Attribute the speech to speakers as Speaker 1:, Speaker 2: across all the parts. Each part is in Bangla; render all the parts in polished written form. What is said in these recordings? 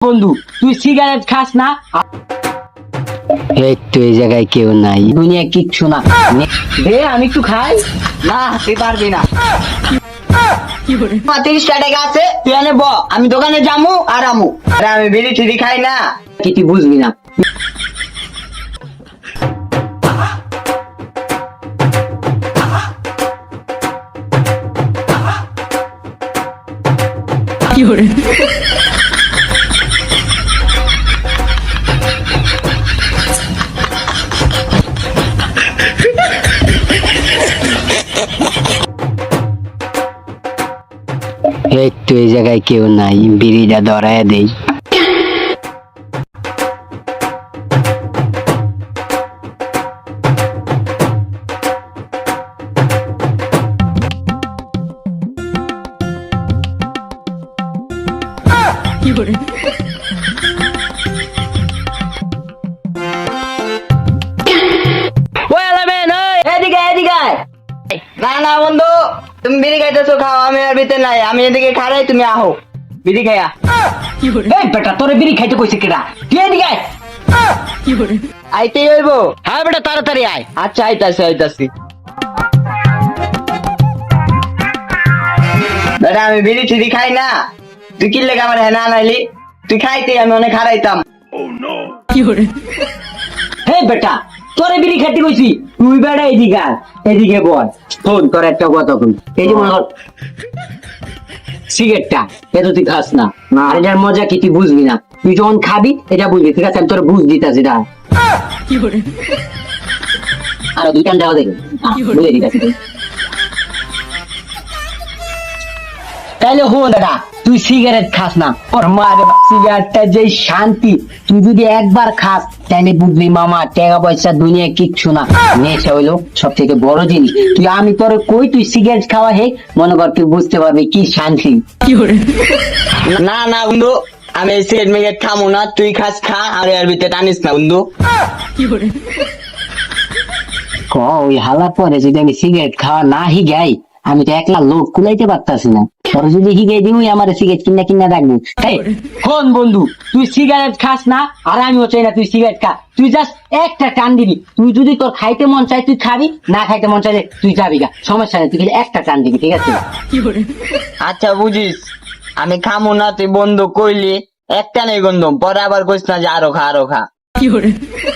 Speaker 1: বন্ধু তুই সিগারেট খাস না?
Speaker 2: এই তো এই জায়গায় কেউ নাই,
Speaker 1: দুনিয়া কিচ্ছু না, দে আমি একটু খাই।
Speaker 2: না তুই পারবি না।
Speaker 1: 30 টাকা আছে, তুই এনে ব, আমি দোকানে যামু আর আমু।
Speaker 2: আরে আমি বিড়ি টিড়ি খাই না।
Speaker 1: কি তুই বুঝবি না?
Speaker 2: এই তো এই জায়গায় কেউ নাই, বিড়িটা ধরায় দেই।
Speaker 1: এদিকে এদিকে আয়।
Speaker 2: না না বন্ধু, তুমি বিড়ি খাইতেছো খাও, আমি আর ভিতরে নাই। আমি এদিকে খারাই, তুমি আহো বিড়ি খাইয়া।
Speaker 1: এই বেটা তোরে বিড়ি খাইতে কইছে কেডা? তুই এদিকে আয়।
Speaker 2: আইতেই হইব।
Speaker 1: হ্যাঁ বেটা তাড়াতাড়ি আয়।
Speaker 2: আচ্ছা আইতাছি আইতাছি। বেটা আমি বিড়ি টিড়ি খাই না, তুই কি লেগে আমার হেনা আনাইলি? তুই খাইতে আমি অনেক হারাইতাম।
Speaker 1: হে বেটা তোরে বিড়ি খাইতে কইছি, তুই বেটা এদিকে আয়, এদিকে বল। শোন তোর একটা কথা কই, এই যে মনে কর সিগারেটটা, এটা তুই খাস না, আর এটার মজা কি তুই বুঝবি না। তুই যখন খাবি এটা বুঝবি, ঠিক আছে? আমি তোর বুঝ দিতাছি না। আর দুই টান দেওয়া দেখে বুঝে দিতাছি। তাইলে হো দাদা, তুই সিগারেট খাস না, ওর মারে সিগারেটটা যে শান্তি, তুই যদি একবার খাস তাইলে বুঝবি মামা টাকা পয়সা দুনিয়া কিচ্ছু না। নেশা হইলো সব থেকে বড় জিনিস। তুই আমি তোর কই, তুই সিগারেট খাওয়া হে, মনে কর তুই বুঝতে পারবি কি শান্তি।
Speaker 2: না না বন্ধু, আমি এই সিগারেট মিগারেট খামো না। তুই খাস খা, আর এর ভিতরে টানিস না বন্ধু।
Speaker 1: ওই হালা পরে যদি আমি সিগারেট খাওয়া না হিগাই, আমি তো একলা লোক কুলাইতে পারতাছি না। তোর যদি হিগাই দিবি আমার সিগারেট কিনা কিনা রাখবি। কোন বন্ধু তুই সিগারেট খাস না, আর আমিও চাই না তুই সিগারেট খা। তুই জাস্ট একটা টান দিবি। তুই যদি তোর খাইতে মন চাই তুই খাবি, না খাইতে মন চাইলে তুই যাবি গা, সমস্যা নেই। তুই খালি একটা টান দিবি, ঠিক আছে?
Speaker 2: আচ্ছা বুঝিস, আমি খামো না, তুই বন্ধু কইলি একটা নেই গন্ধম, পরে আবার কইস না যে আরো খা আরো খা।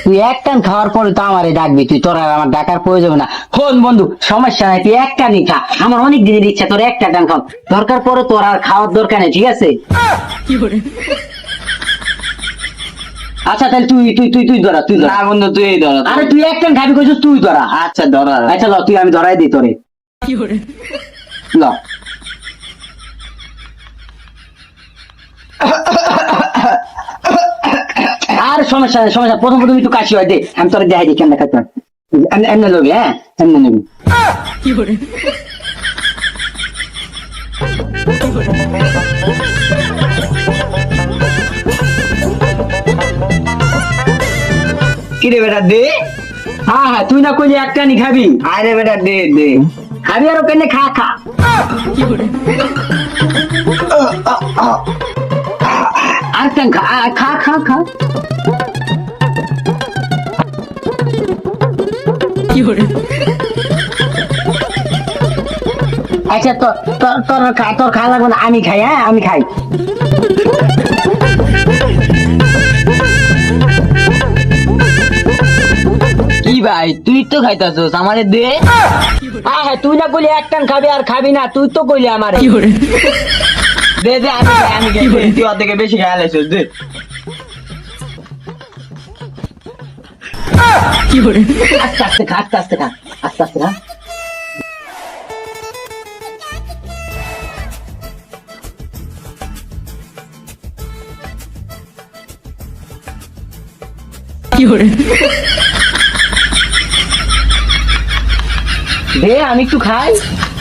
Speaker 1: তুই এক টান খাওয়ার পরে তো আমারে ডাকবি, তুই তোর আর আমার ডাকার প্রয়োজন না। হন বন্ধু সমস্যা নাই, তুই একটা নি খা, আমার অনেক দিনের ইচ্ছা তোর একটা টান খাও। দরকার পরে তোর আর খাওয়ার দরকার নেই, ঠিক আছে? আচ্ছা তাহলে তুই তুই তুই তুই ধরা, তুই ধরা।
Speaker 2: না বন্ধু তুই এই ধর।
Speaker 1: আরে তুই এক টান খাবি কইছিস, তুই ধরা।
Speaker 2: আচ্ছা ধরা।
Speaker 1: আচ্ছা ল, তুই আমি ধরাই দিই তোরে। ল আর সমস্যা নেই, সমস্যা। প্রথম প্রথম একটু কাশি হয়, দে আমি তোরে দেখাই দিই কেমন খাইতে হয়। এমনি লবি, হ্যাঁ এমনি নেবি।
Speaker 2: কিরে বেটা দে।
Speaker 1: হ্যাঁ হ্যাঁ, তুই না কইলি একটা নি খাবি?
Speaker 2: আরে বেটা দে দে।
Speaker 1: খাবি আর ওখানে খা খা। আর কেন খা, খা খা খা। আচ্ছা তোর তোর তোর খা, তোর খা লাগবে না, আমি খাই। হ্যাঁ আমি খাই।
Speaker 2: কি ভাই তুই তো খাইতাছস, আমারে দে।
Speaker 1: হ্যাঁ হ্যাঁ, তুই না কইলি এক টান খাবি আর খাবি না, তুই তো কইলি আমারে।
Speaker 2: দে দে আমি খাই, আমি খাই। তুই ওর থেকে বেশি খাই লাইছস, দে।
Speaker 1: আস্তে আস্তে খা, আস্তে আস্তে খা, আস্তে আস্তে খা। দে আমি একটু খাই।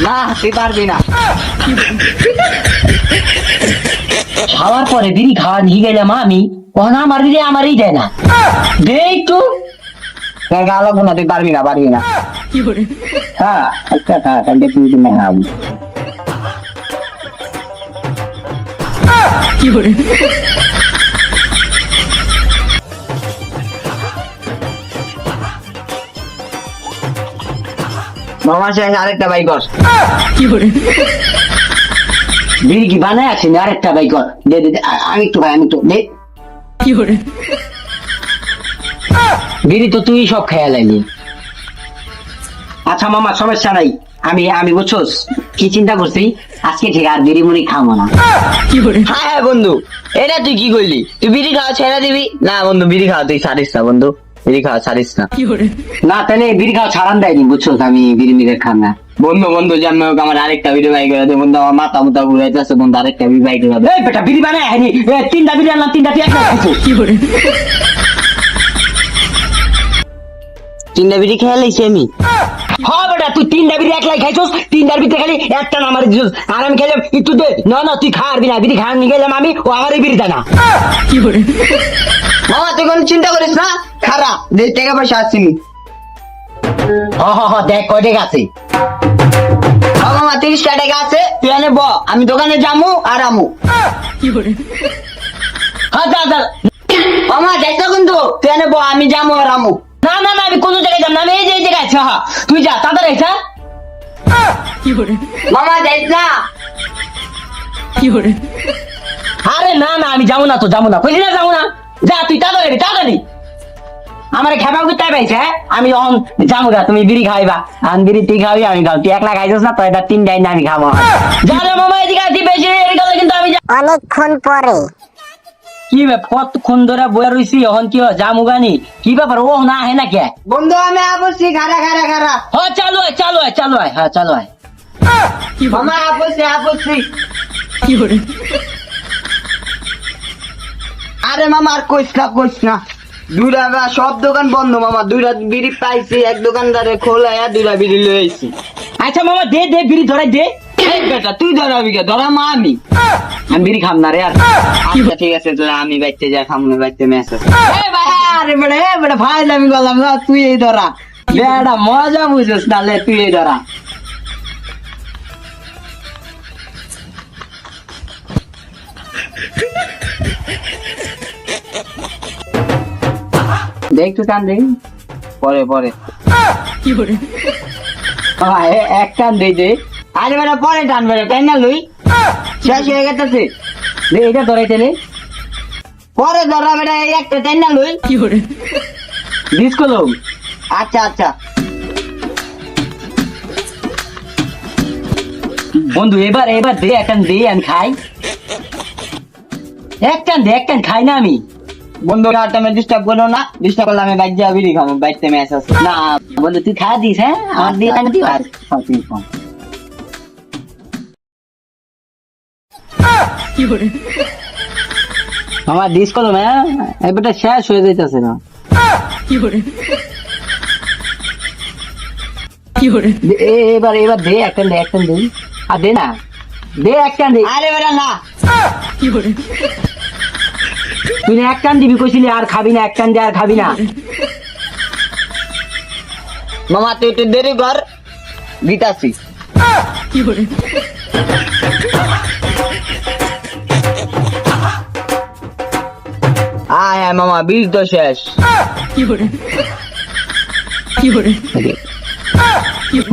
Speaker 2: না তুই পারবি না।
Speaker 1: খাওয়ার পরে বিড়ি খাওয়া নিয়ে গেলাম আমি, কখন আমার বিড়ি আমারই দেয় না। দে একটু।
Speaker 2: গা লাগবো না, তুই পারবি না পারবি না।
Speaker 1: খা, একটা খা, তাহলে তুই কিনে খাবি।
Speaker 2: মামা শেষ, আরেকটা বাই কর।
Speaker 1: বিড়ি কি বানায় আসেনি? আরেকটা ভাই কর, দে দে দে, আমি একটু ভাই, আমি একটু দে। বিড়ি তো তুই সব খেয়াল লাইনি। আচ্ছা মামা, সমস্যা নাই। আমি আমি বুঝছোস কি চিন্তা করছি, আজকে ঠিক আর বিড়ি মুড়ি খাবো না।
Speaker 2: হ্যাঁ হ্যাঁ বন্ধু, এটা তুই কি করলি? তুই বিড়ি খাওয়া ছেড়ে দিবি না বন্ধু? বিড়ি খাওয়া তুই ছাড়িস না বন্ধু, বিড়ি খাওয়া ছাড়িস না।
Speaker 1: না তাহলে বিড়ি খাওয়া ছাড়ান দেয়নি, বুঝছোস আমি বিড়ি মিড়ে খান না।
Speaker 2: বন্ধু বন্ধু জানো আমার আরেকটা বিড়ি বাই করে দে বন্ধু, আমার মাথা মুথা ঘুরাইতেছে বন্ধু, আরেকটা বিড়ি বাই করে দে।
Speaker 1: এই বেটা বিড়ি বানায় হয়নি, তিনটা বিড়ি আনলাম, তিনটা তুই একটা খাইছিস।
Speaker 2: তিনটা বিড়ি খেয়ে লাইছি আমি।
Speaker 1: হ্যাঁ বেটা, তুই তিনটা বিড়ি একলাই খাইছিস, তিনটার ভিতরে খালি একটা না আমার দিছিস, আর আমি খেলাম একটু দে। না না তুই খাওয়াবি না, বিড়ি খাওয়া নিয়ে গেলাম আমি, ও আমার বিড়ি দেয় না।
Speaker 2: মামা তুই কোনো চিন্তা করিস না, খারা যে টাকা পয়সা আসছিনি।
Speaker 1: হ হ হ, দেখ কয় টাকা আছে।
Speaker 2: মামা 30টা টাকা আছে, তুই এনে ব, আমি দোকানে যামু আর আমু।
Speaker 1: হ্যাঁ যা যা।
Speaker 2: মামা যাইছ কিন্তু, তুই এনে ব, আমি যামু আর আমু।
Speaker 1: না না না, আমি কোনো জায়গায় যাব না, আমি এই যে এই জায়গায় আছি। হ্যাঁ তুই যা, তাড়াতাড়ি আইসা।
Speaker 2: মামা যাইস না।
Speaker 1: আরে না না, আমি যাবো না তো, যাবো না, কইলি না যাবো না। যা তুই তাড়াতাড়ি তাড়াতাড়ি। আমার খেপা করতে পাইছে, আমি যখন যাবো না, তুমি বিড়ি খাইবা, আমি বিড়ি তুই খাবি, আমি খাবো। তুই একলা খাইছিস না তো, এটা তিনটাই না আমি খাবো। যা রে মামা, এদিকে আসি, বেশি দেরি করলে কিন্তু আমি
Speaker 3: অনেকক্ষণ পরে
Speaker 1: কি ব্যাপার, কতক্ষণ ধরে বয়ে রইছি, এখন কি জামু গানি, কি ব্যাপার, ও না হে না কে?
Speaker 2: বন্ধু আমি আপসি, খারা খারা খারা।
Speaker 1: হ্যাঁ চালু আয় চালু আয় চালু আয়, হ্যাঁ চালু আয়।
Speaker 2: মামা আপসি আপসি। আরে মামা আর কইস না, দুইটা সব দোকান বন্ধ মামা, দুইটা বিড়ি পাইছি, এক দোকানদারে খোলাইয়া দুইটা বিড়ি লই আইছি।
Speaker 1: আচ্ছা মামা দে দে, বিড়ি ধরাই দে।
Speaker 2: এই বেটা তুই ধরাবি কে? ধরা মা আমি
Speaker 1: বিড়ি খাম না রে আর।
Speaker 2: আচ্ছা ঠিক আছে, তাহলে আমি বাইতে যাই, খামনে বাইতে মেসেজ।
Speaker 1: আরে বেটা ভাই, আমি বললাম না তুই এই ধরা, বেটা মজা বুঝিস না, লে তুই এই ধরা। দেখ তুই টান দে,
Speaker 2: পরে পরে
Speaker 1: এক টান দে দে।
Speaker 2: আরে বেটা পরে টান, বেটা তাই না লই, শেষ হয়ে গেছে।
Speaker 1: দে এটা ধরাইতে নে,
Speaker 2: পরে ধরা বেটা, এই একটা তাই না লই।
Speaker 1: দিস কলম।
Speaker 2: আচ্ছা আচ্ছা
Speaker 1: বন্ধু এবার এবার দে, এক টান দে, আমি খাই। এক টান দে, এক টান খাই না আমি।
Speaker 2: বন্ধু আর তুমি ডিস্টার্ব করো না, ডিস্টার্ব করলে আমি বাইক যাবি খাবো, বাইতে মেসেজ।
Speaker 1: না বন্ধু তুই খা দিস, হ্যাঁ আমার দিয়ে খাই দিও। আর তুই কম। আমার দিস কলম, হ্যাঁ এবারটা শেষ হয়ে যাইতেছে না। এবার এবার দে, একটা দে, একটা দে, আর দে না, দে একটা দে।
Speaker 2: আরে বেটা না,
Speaker 1: তুই না এক টান দিবি কইছিলি, আর খাবি না, এক টান দিয়ে আর খাবি না।
Speaker 2: মামা তুই একটু দেরি কর, দিতাছি। আয় মামা, বীজ তো শেষ।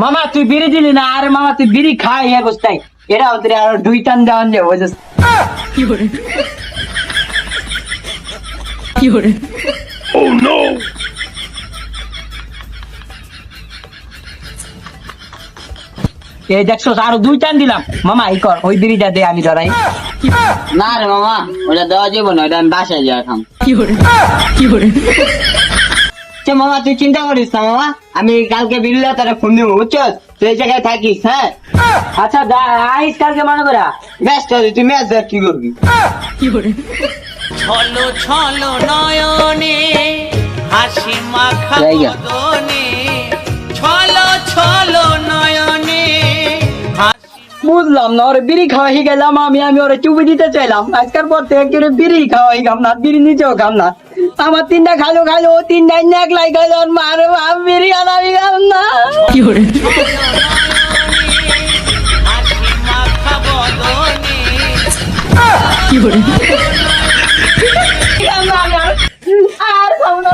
Speaker 1: মামা তুই বিড়ি দিলি না, আরে মামা তুই বিড়ি খাই হ্যাঁ গোস্তাই, এটা হতে আর দুই টান দেওয়ান যাবো, বুঝছিস? এই দেখছো, আরো দুই টান দিলাম। মামা এই কর, ওই বিড়িটা দে, আমি ধরাই।
Speaker 2: না রে মামা, ওটা দেওয়া যাবো না, ওটা আমি বাসায় যাই খাম। মামা তুই চিন্তা করিস না মামা, আমি কালকে বিল্লা তারা ফোন দিব, বুঝছো? তুই এই জায়গায় থাকিস, হ্যাঁ?
Speaker 1: আচ্ছা আইস কালকে মনে করা।
Speaker 2: ব্যস্ত তুই ম্যাচ দেখ, কি করবি?
Speaker 4: ছলো ছলো নয়নে হাসি মাখা
Speaker 1: জায়গা।
Speaker 4: বদনে, ছলো ছলো নয়নে
Speaker 1: বুঝলাম না, ওরে বিড়ি খাওয়াই গেলাম আমি, আমি ওরে চুপি দিতে চাইলাম, আজকের পর থেকে কেউ বিড়ি খাওয়াই খাম না, বিড়ি নিচেও খাম না। আমার তিনটা খাইলো খাইলো, ও তিনটাই একলাই খাইলো, আর মার বিড়ি আনাবি খাম না।
Speaker 4: হাসি মাখা বদনে
Speaker 1: আর খাবো না।